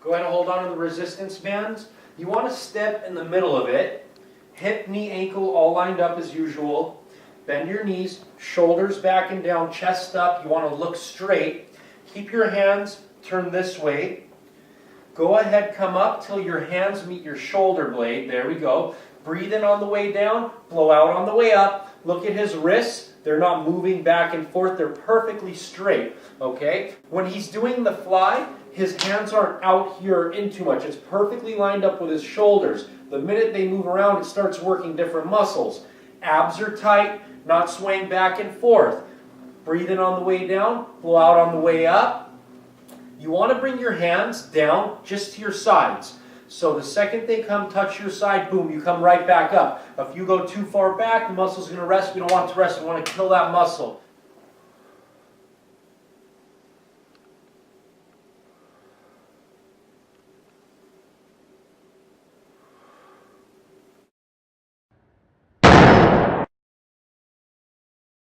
Go ahead and hold on to the resistance bands. You want to step in the middle of it. Hip, knee, ankle all lined up as usual. Bend your knees, shoulders back and down, chest up. You want to look straight. Keep your hands turned this way. Go ahead, come up till your hands meet your shoulder blade. There we go. Breathe in on the way down, blow out on the way up. Look at his wrists. They're not moving back and forth. They're perfectly straight, okay? When he's doing the fly, his hands aren't out here in too much. It's perfectly lined up with his shoulders. The minute they move around, it starts working different muscles. Abs are tight, not swaying back and forth. Breathe in on the way down, blow out on the way up. You want to bring your hands down just to your sides. So the second they come touch your side, boom, you come right back up. If you go too far back, the muscle's going to rest. We don't want it to rest. We want to kill that muscle.